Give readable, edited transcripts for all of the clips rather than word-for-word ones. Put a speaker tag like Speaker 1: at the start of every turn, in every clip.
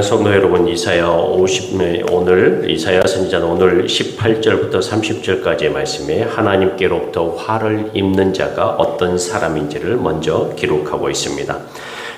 Speaker 1: 성도 여러분, 오늘 이사야 선지자는 오늘 18절부터 30절까지의 말씀에 하나님께로부터 화를 입는 자가 어떤 사람인지를 먼저 기록하고 있습니다.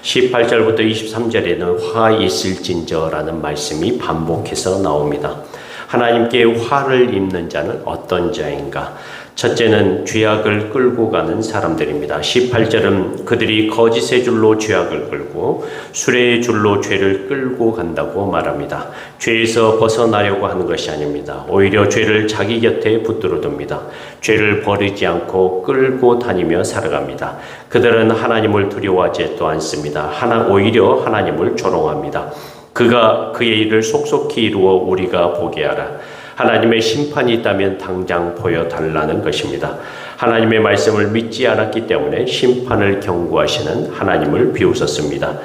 Speaker 1: 18절부터 23절에는 화 있을진저라는 말씀이 반복해서 나옵니다. 하나님께 화를 입는 자는 어떤 자인가? 첫째는 죄악을 끌고 가는 사람들입니다. 18절은 그들이 거짓의 줄로 죄악을 끌고 술의 줄로 죄를 끌고 간다고 말합니다. 죄에서 벗어나려고 하는 것이 아닙니다. 오히려 죄를 자기 곁에 붙들어 둡니다. 죄를 버리지 않고 끌고 다니며 살아갑니다. 그들은 하나님을 두려워하지도 않습니다. 오히려 하나님을 조롱합니다. 그가 그의 일을 속속히 이루어 우리가 보게 하라. 하나님의 심판이 있다면 당장 보여달라는 것입니다. 하나님의 말씀을 믿지 않았기 때문에 심판을 경고하시는 하나님을 비웃었습니다.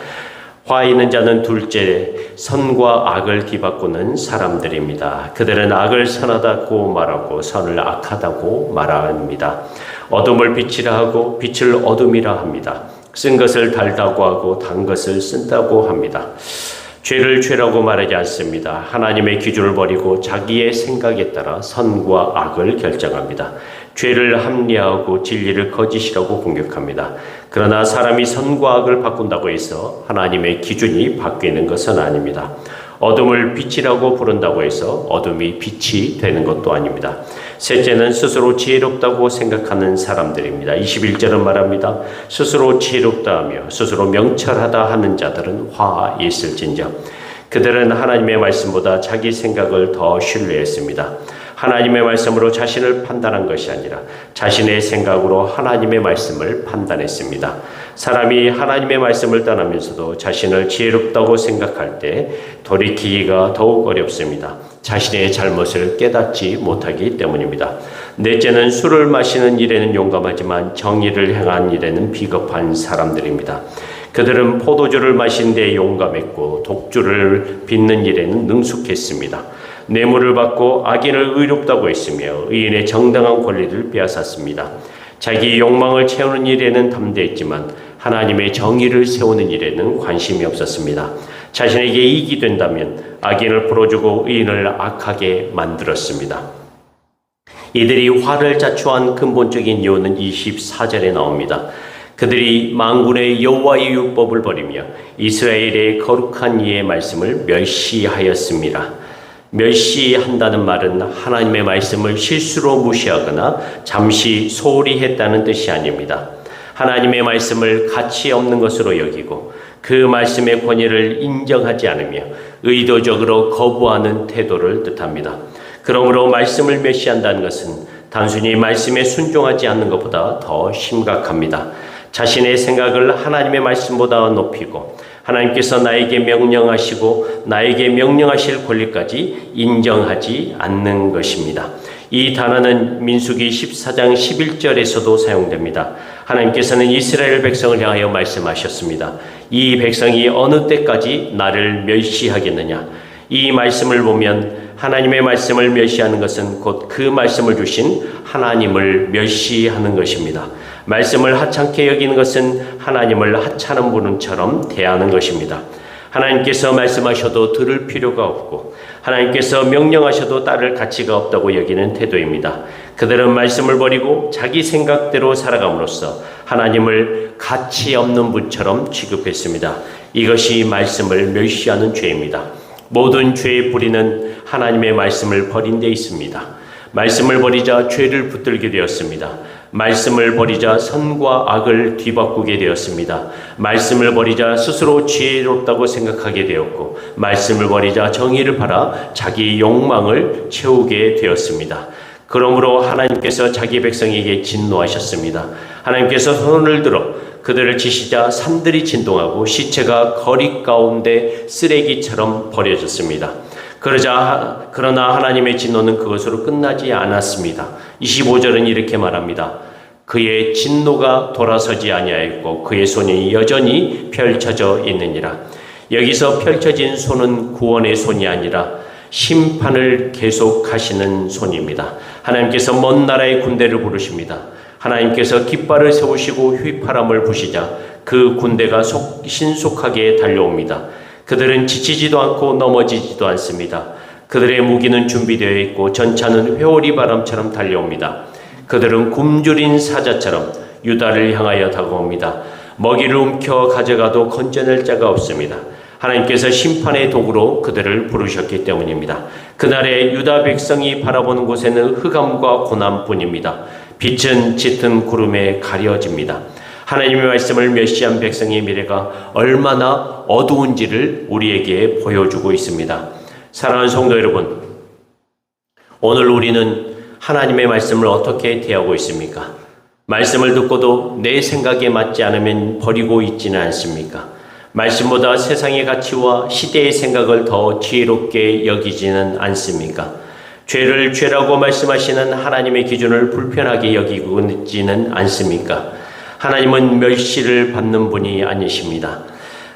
Speaker 1: 화 있는 자는 둘째, 선과 악을 뒤바꾸는 사람들입니다. 그들은 악을 선하다고 말하고 선을 악하다고 말합니다. 어둠을 빛이라 하고 빛을 어둠이라 합니다. 쓴 것을 달다고 하고 단 것을 쓴다고 합니다. 죄를 죄라고 말하지 않습니다. 하나님의 기준을 버리고 자기의 생각에 따라 선과 악을 결정합니다. 죄를 합리화하고 진리를 거짓이라고 공격합니다. 그러나 사람이 선과 악을 바꾼다고 해서 하나님의 기준이 바뀌는 것은 아닙니다. 어둠을 빛이라고 부른다고 해서 어둠이 빛이 되는 것도 아닙니다. 셋째는 스스로 지혜롭다고 생각하는 사람들입니다. 21절은 말합니다. 스스로 지혜롭다 하며 스스로 명철하다 하는 자들은 화 있을진저. 그들은 하나님의 말씀보다 자기 생각을 더 신뢰했습니다. 하나님의 말씀으로 자신을 판단한 것이 아니라 자신의 생각으로 하나님의 말씀을 판단했습니다. 사람이 하나님의 말씀을 떠나면서도 자신을 지혜롭다고 생각할 때 돌이키기가 더욱 어렵습니다. 자신의 잘못을 깨닫지 못하기 때문입니다. 넷째는 술을 마시는 일에는 용감하지만 정의를 행한 일에는 비겁한 사람들입니다. 그들은 포도주를 마신 데 용감했고 독주를 빚는 일에는 능숙했습니다. 뇌물을 받고 악인을 의롭다고 했으며 의인의 정당한 권리를 빼앗았습니다. 자기 욕망을 채우는 일에는 담대했지만 하나님의 정의를 세우는 일에는 관심이 없었습니다. 자신에게 이익이 된다면 악인을 풀어주고 의인을 악하게 만들었습니다. 이들이 화를 자초한 근본적인 이유는 24절에 나옵니다. 그들이 만군의 여호와의 율법을 버리며 이스라엘의 거룩한 이의 말씀을 멸시하였습니다. 멸시한다는 말은 하나님의 말씀을 실수로 무시하거나 잠시 소홀히 했다는 뜻이 아닙니다. 하나님의 말씀을 가치 없는 것으로 여기고 그 말씀의 권위를 인정하지 않으며 의도적으로 거부하는 태도를 뜻합니다. 그러므로 말씀을 멸시한다는 것은 단순히 말씀에 순종하지 않는 것보다 더 심각합니다. 자신의 생각을 하나님의 말씀보다 높이고 하나님께서 나에게 명령하시고 나에게 명령하실 권리까지 인정하지 않는 것입니다. 이 단어는 민수기 14장 11절에서도 사용됩니다. 하나님께서는 이스라엘 백성을 향하여 말씀하셨습니다. 이 백성이 어느 때까지 나를 멸시하겠느냐? 이 말씀을 보면 하나님의 말씀을 멸시하는 것은 곧 그 말씀을 주신 하나님을 멸시하는 것입니다. 말씀을 하찮게 여기는 것은 하나님을 하찮은 분처럼 대하는 것입니다. 하나님께서 말씀하셔도 들을 필요가 없고 하나님께서 명령하셔도 따를 가치가 없다고 여기는 태도입니다. 그들은 말씀을 버리고 자기 생각대로 살아감으로써 하나님을 가치 없는 분처럼 취급했습니다. 이것이 말씀을 멸시하는 죄입니다. 모든 죄의 뿌리는 하나님의 말씀을 버린 데 있습니다. 말씀을 버리자 죄를 붙들게 되었습니다. 말씀을 버리자 선과 악을 뒤바꾸게 되었습니다. 말씀을 버리자 스스로 지혜롭다고 생각하게 되었고 말씀을 버리자 정의를 바라 자기 욕망을 채우게 되었습니다. 그러므로 하나님께서 자기 백성에게 진노하셨습니다. 하나님께서 손을 들어 그들을 치시자 산들이 진동하고 시체가 거리 가운데 쓰레기처럼 버려졌습니다. 그러나 하나님의 진노는 그것으로 끝나지 않았습니다. 25절은 이렇게 말합니다. 그의 진노가 돌아서지 아니하였고 그의 손이 여전히 펼쳐져 있느니라. 여기서 펼쳐진 손은 구원의 손이 아니라 심판을 계속하시는 손입니다. 하나님께서 먼 나라의 군대를 부르십니다. 하나님께서 깃발을 세우시고 휘파람을 부시자 그 군대가 신속하게 달려옵니다. 그들은 지치지도 않고 넘어지지도 않습니다. 그들의 무기는 준비되어 있고 전차는 회오리 바람처럼 달려옵니다. 그들은 굶주린 사자처럼 유다를 향하여 다가옵니다. 먹이를 움켜 가져가도 건져낼 자가 없습니다. 하나님께서 심판의 도구로 그들을 부르셨기 때문입니다. 그날에 유다 백성이 바라보는 곳에는 흑암과 고난뿐입니다. 빛은 짙은 구름에 가려집니다. 하나님의 말씀을 멸시한 백성의 미래가 얼마나 어두운지를 우리에게 보여주고 있습니다. 사랑하는 성도 여러분, 오늘 우리는 하나님의 말씀을 어떻게 대하고 있습니까? 말씀을 듣고도 내 생각에 맞지 않으면 버리고 있지는 않습니까? 말씀보다 세상의 가치와 시대의 생각을 더 지혜롭게 여기지는 않습니까? 죄를 죄라고 말씀하시는 하나님의 기준을 불편하게 여기고 있지는 않습니까? 하나님은 멸시를 받는 분이 아니십니다.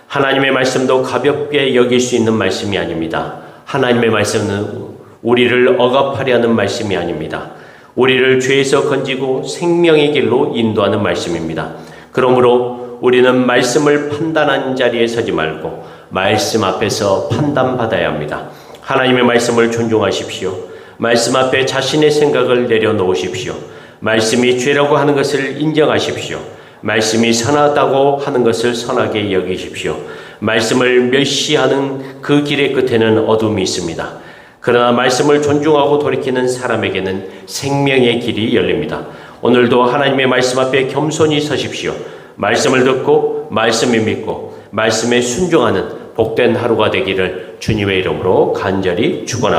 Speaker 1: 하나님의 말씀도 가볍게 여길 수 있는 말씀이 아닙니다. 하나님의 말씀은 우리를 억압하려는 말씀이 아닙니다. 우리를 죄에서 건지고 생명의 길로 인도하는 말씀입니다. 그러므로 우리는 말씀을 판단하는 자리에 서지 말고 말씀 앞에서 판단받아야 합니다. 하나님의 말씀을 존중하십시오. 말씀 앞에 자신의 생각을 내려놓으십시오. 말씀이 죄라고 하는 것을 인정하십시오. 말씀이 선하다고 하는 것을 선하게 여기십시오. 말씀을 멸시하는 그 길의 끝에는 어둠이 있습니다. 그러나 말씀을 존중하고 돌이키는 사람에게는 생명의 길이 열립니다. 오늘도 하나님의 말씀 앞에 겸손히 서십시오. 말씀을 듣고 말씀을 믿고 말씀에 순종하는 복된 하루가 되기를 주님의 이름으로 간절히 축원합니다.